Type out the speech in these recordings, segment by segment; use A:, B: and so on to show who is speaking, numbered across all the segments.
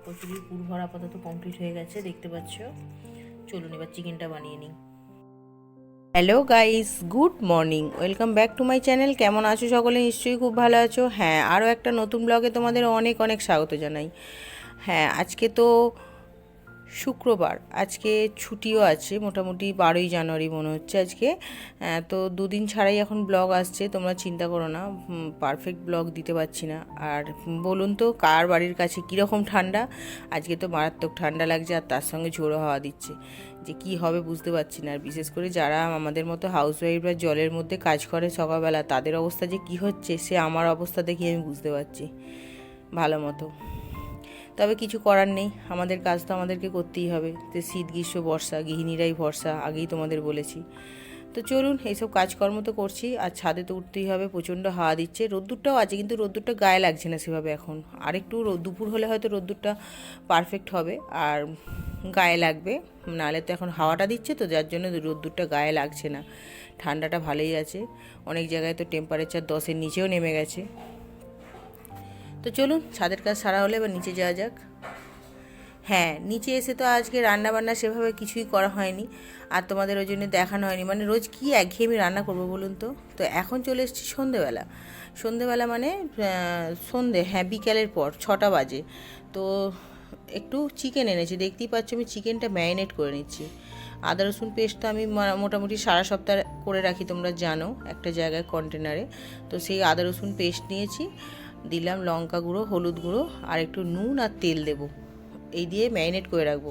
A: কচুরির পুর ভরা আপাতত কমপ্লিট হয়ে গেছে, দেখতে পাচ্ছ। চলুন এবার চিকেনটা বানিয়ে নিই। Hello guys, good morning, welcome back to my channel. কেমন আছো সকলে? নিশ্চয়ই খুব ভালো আছো। হ্যাঁ, আরও একটা নতুন ব্লগে তোমাদের অনেক অনেক স্বাগত জানাই। হ্যাঁ, আজকে তো শুক্রবার, আজকে ছুটিও আছে, মোটামুটি 12ই জানুয়ারি মনে হচ্ছে আজকে। তো দুদিন ছাড়াই এখন ব্লগ আসছে, তোমরা চিন্তা করো না, পারফেক্ট ব্লগ দিতে পারছি না। আর বলুন তো, কার বাড়ির কাছে কীরকম ঠান্ডা? আজকে তো মারাত্মক ঠান্ডা লাগছে, আর তার সঙ্গে ঝোড়ো হাওয়া দিচ্ছে। যে কি হবে বুঝতে পারছি না। আর বিশেষ করে যারা আমাদের মতো হাউসওয়াইফরা জলের মধ্যে কাজ করে সকালবেলা, তাদের অবস্থা যে কি হচ্ছে, সে আমার অবস্থা দেখে আমি বুঝতে পারছি ভালো মতো। তবে কিছু করার নেই, আমাদের কাজ তো আমাদেরকে করতেই হবে। তো শীত গ্রীষ্ম বর্ষা, গৃহিণীরাই ভরসা, আগেই তোমাদের বলেছি। তো চলুন, এইসব কাজকর্ম তো করছি, আর ছাদে তো উঠতেই হবে। প্রচণ্ড হাওয়া দিচ্ছে, রোদ্দুরটাও আছে, কিন্তু রোদ্দুরটা গায়ে লাগছে না সেভাবে এখন। আর একটু দুপুর হলে হয়তো রোদ্দুরটা পারফেক্ট হবে আর গায়ে লাগবে। নাহলে তো এখন হাওয়াটা দিচ্ছে, তো যার জন্য রোদ্দুরটা গায়ে লাগছে না। ঠান্ডাটা ভালোই আছে, অনেক জায়গায় তো টেম্পারেচার 10-এর নিচেও নেমে গেছে। তো চলুন, ছাদের কাজ সারা হলে এবার নিচে যাওয়া যাক। হ্যাঁ, নিচে এসে তো আজকে রান্নাবান্না সেভাবে কিছুই করা হয়নি, আর তোমাদের ওই জন্য দেখানো হয়নি। মানে রোজ কী একঘেয়েমি রান্না করবো বলুন তো। তো এখন চলে এসেছি সন্ধেবেলা। সন্ধেবেলা মানে সন্ধে, হ্যাঁ, বিকেলের পর 6টা বাজে। তো একটু চিকেন এনেছি, দেখতেই পাচ্ছ আমি চিকেনটা ম্যারিনেট করে নিচ্ছি। আদা রসুন পেস্ট তো আমি মোটামুটি সারা সপ্তাহ করে রাখি, তোমরা জানো, একটা জায়গায় কন্টেনারে। তো সেই আদা রসুন পেস্ট নিয়েছি, দিলাম লঙ্কা গুঁড়ো, হলুদ গুঁড়ো, আর একটু নুন আর তেল দেবো। এই দিয়ে ম্যারিনেট করে রাখবো।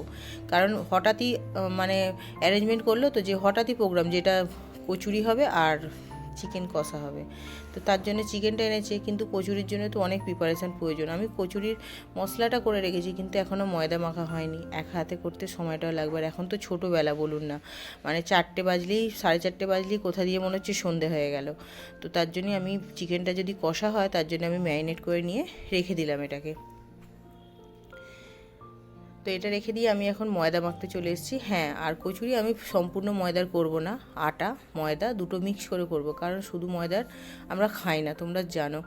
A: কারণ হঠাৎই মানে অ্যারেঞ্জমেন্ট করলো তো, যে হঠাৎই প্রোগ্রাম, যেটা কচুরি হবে আর চিকেন কষা হবে। তো তার জন্য চিকেনটা এনেছে, কিন্তু কচুরির জন্য তো অনেক প্রিপারেশান প্রয়োজন। আমি কচুরির মশলাটা করে রেখেছি, কিন্তু এখনও ময়দা মাখা হয়নি। এক হাতে করতে সময়টাও লাগবে। আর এখন তো ছোটোবেলা বলুন না, মানে 4টে বাজলেই, 4:30 বাজলেই কোথা দিয়ে মনে হচ্ছে সন্ধে হয়ে গেল। তো তার জন্যই আমি চিকেনটা যদি কষা হয়, তার জন্য আমি ম্যারিনেট করে নিয়ে রেখে দিলাম এটাকে। তো এটা রেখে দিয়ে আমি এখন ময়দা মাখতে চলে এসেছি। হ্যাঁ, আর কচুরি আমি সম্পূর্ণ ময়দার করব না, আটা ময়দা দুটো মিক্স করে করব, কারণ শুধু ময়দার আমরা খাই না, তোমরা জানো।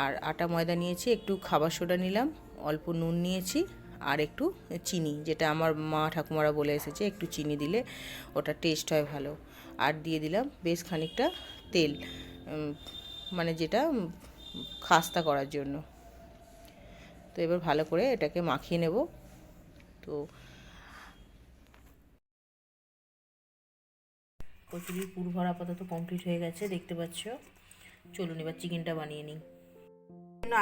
A: আর আটা ময়দা নিয়েছি, একটু খাবার সোডা নিলাম, অল্প নুন নিয়েছি, আর একটু চিনি, যেটা আমার মা ঠাকুমারা বলে এসেছে একটু চিনি দিলে ওটা টেস্ট হয় ভালো। আর দিয়ে দিলাম বেশ খানিকটা তেল, মানে যেটা খাস্তা করার জন্য। তো এবার ভালো করে এটাকে মাখিয়ে নেব। তো কচুরির পুর ভরা আপাতত কমপ্লিট হয়ে গেছে, দেখতে পাচ্ছ। চলুন এবার চিকেনটা বানিয়ে নিই।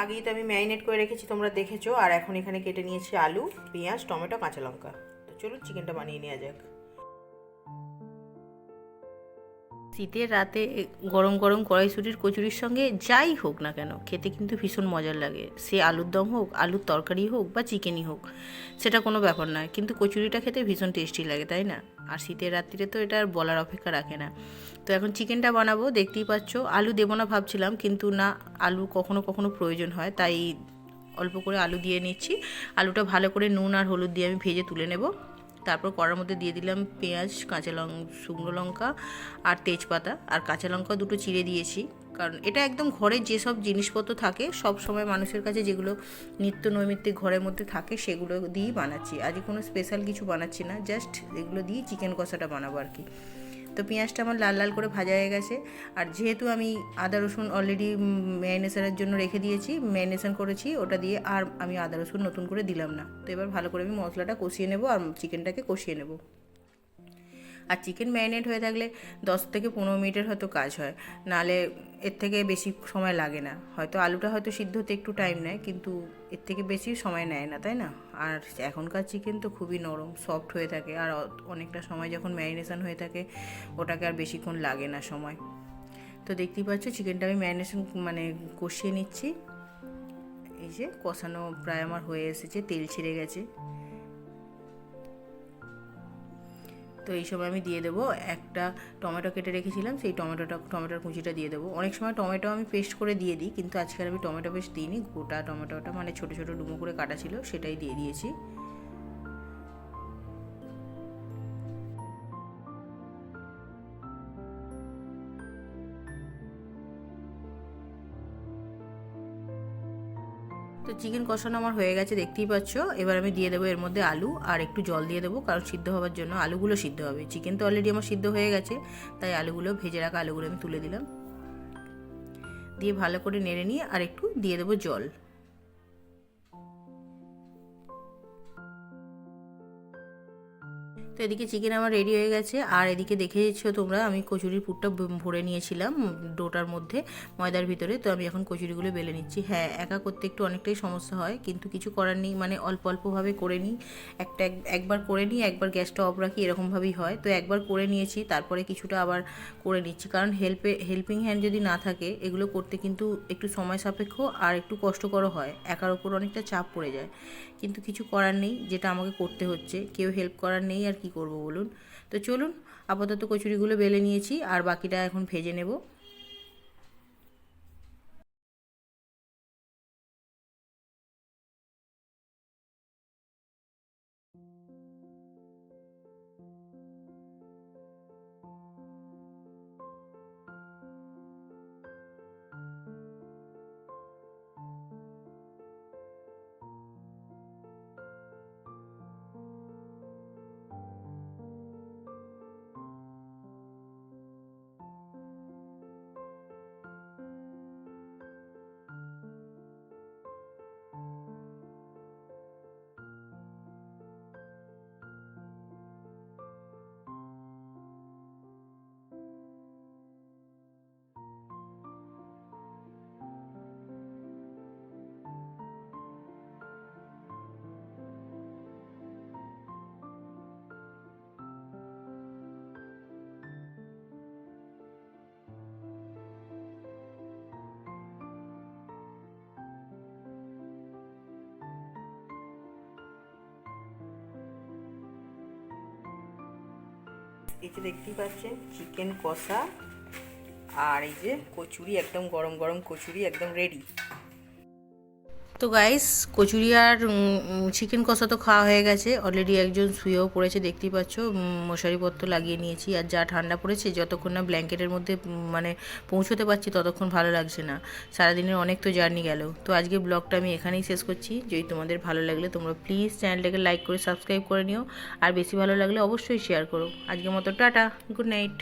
A: আগেই তো আমি ম্যারিনেট করে রেখেছি, তোমরা দেখেছো। আর এখন এখানে কেটে নিয়েছি আলু, পেঁয়াজ, টমেটো, কাঁচা লঙ্কা। তো চলুন চিকেনটা বানিয়ে নেওয়া যাক। শীতের রাতে গরম গরম কড়াইশুঁটির কচুরির সঙ্গে যাই হোক না কেন, খেতে কিন্তু ভীষণ মজার লাগে। সে আলুর দম হোক, আলুর তরকারি হোক, বা চিকেনই হোক, সেটা কোনো ব্যাপার নয়, কিন্তু কচুরিটা খেতে ভীষণ টেস্টি লাগে, তাই না? আর শীতের রাত্রিরে তো এটা আর বলার অপেক্ষা রাখে না। তো এখন চিকেনটা বানাবো, দেখতেই পাচ্ছ। আলু দেবো না ভাবছিলাম, কিন্তু না, আলু কখনো কখনো প্রয়োজন হয়, তাই অল্প করে আলু দিয়ে নিচ্ছি। আলুটা ভালো করে নুন আর হলুদ দিয়ে আমি ভেজে তুলে নেব। তারপর কড়ার মধ্যে দিয়ে দিলাম পেঁয়াজ, শুকনো লঙ্কা আর তেজপাতা, আর কাঁচা লঙ্কা দুটো চিড়ে দিয়েছি। কারণ এটা একদম ঘরের যেসব জিনিসপত্র থাকে, সব সময় মানুষের কাছে যেগুলো নিত্য নৈমিত্তিক ঘরের মধ্যে থাকে, সেগুলো দিয়েই বানাচ্ছি। আজকে কোনো স্পেশাল কিছু বানাচ্ছি না, জাস্ট এগুলো দিয়েই চিকেন কষাটা বানাবো আর কি। তো পেঁয়াজটা আমার লাল লাল করে ভাজা হয়ে গেছে। আর যেহেতু আমি আদা রসুন অলরেডি ম্যারিনেশনের জন্য রেখে দিয়েছি, ম্যারিনেশন করেছি, ওটা দিয়ে আর আমি আদা রসুন নতুন করে দিলাম না। তো এবার ভালো করে আমি মশলাটা কষিয়ে নেব আর চিকেনটাকে কষিয়ে নেব। আর চিকেন ম্যারিনেট হয়ে থাকলে 10 থেকে 15 মিনিটের হয়তো কাজ হয়, নাহলে এর থেকে বেশি সময় লাগে না। হয়তো আলুটা হয়তো সিদ্ধ হতে একটু টাইম নেয়, কিন্তু এর থেকে বেশি সময় নেয় না, তাই না? আর এখনকার চিকেন তো খুবই নরম, সফট হয়ে থাকে, আর অনেকটা সময় যখন ম্যারিনেশন হয়ে থাকে, ওটাকে আর বেশিক্ষণ লাগে না সময়। তো দেখতেই পাচ্ছ চিকেনটা আমি ম্যারিনেশন মানে কষিয়ে নিচ্ছি। এই যে কষানো প্রায় আমার হয়ে এসেছে, তেল ছেড়ে গেছে। তো এই সময় আমি দিয়ে দেবো একটা টমেটো কেটে রেখেছিলাম, সেই টমেটোর কুচিটা দিয়ে দেবো। অনেক সময় টমেটো আমি পেস্ট করে দিয়ে দিই, কিন্তু আজকে আমি টমেটো পেস্ট দিইনি, গোটা টমেটোটা মানে ছোটো ছোটো ডুমো করে কাটা ছিল, সেটাই দিয়ে দিয়েছি। তো চিকেন কষানো আমার হয়ে গেছে, দেখতেই পাচ্ছ। এবার আমি দিয়ে দেবো এর মধ্যে আলু আর একটু জল দিয়ে দেবো, কারণ সিদ্ধ হওয়ার জন্য। আলুগুলো সিদ্ধ হবে, চিকেন তো অলরেডি আমার সিদ্ধ হয়ে গেছে, তাই আলুগুলো, ভেজে রাখা আলুগুলো আমি তুলে দিলাম। দিয়ে ভালো করে নেড়ে নিয়ে আর একটু দিয়ে দেবো জল। তো এদিকে চিকেন আমার রেডি হয়ে গেছে। আর এদিকে দেখেছো তোমরা, আমি কচুরির পুরটা ভরে নিয়েছিলাম ডোটার মধ্যে, ময়দার ভিতরে। তো আমি এখন কচুরিগুলো বেলে নিচ্ছি। হ্যাঁ, একা করতে একটু অনেকটাই সমস্যা হয়, কিন্তু কিছু করার নেই, মানে অল্প অল্পভাবে করে নিই। একবার করে নিই, একবার গ্যাসটা অফ রাখি, এরকমভাবেই হয়। তো একবার করে নিয়েছি, তারপরে কিছুটা আবার করে নিচ্ছি, কারণ হেল্পিং হ্যান্ড যদি না থাকে এগুলো করতে কিন্তু একটু সময় সাপেক্ষ আর একটু কষ্টকরও হয়, একার ওপর অনেকটা চাপ পড়ে যায়। কিন্তু কিছু করার নেই, যেটা আমাকে করতে হচ্ছে, কেউ হেল্প করার নেই, আর কি করব বলুন। তো চলুন, আপাতত কচুরিগুলো বেলে নিয়েছি, আর বাকিটা এখন ভেজে নেব। এই যে দেখতেই পাচ্ছেন চিকেন কষা, আর এই যে কচুরি, একদম গরম গরম কচুরি, একদম রেডি। তো গাইস, কচুরি আর চিকেন কষা তো খাওয়া হয়ে গেছে অলরেডি। একজন শুয়েও পড়েছে, দেখতেই পাচ্ছ, মশারিপত্র লাগিয়ে নিয়েছি। আর যা ঠান্ডা পড়েছে, যতক্ষণ না ব্ল্যাঙ্কেটের মধ্যে মানে পৌঁছতে পারছি, ততক্ষণ ভালো লাগছে না। সারাদিনের অনেক তো জার্নি গেল। তো আজকে ব্লগটা আমি এখানেই শেষ করছি। যদি তোমাদের ভালো লাগলে তোমরা প্লিজ চ্যানেলটাকে লাইক করে সাবস্ক্রাইব করে নিও, আর বেশি ভালো লাগলে অবশ্যই শেয়ার করো। আজকের মতো টাটা, গুড নাইট।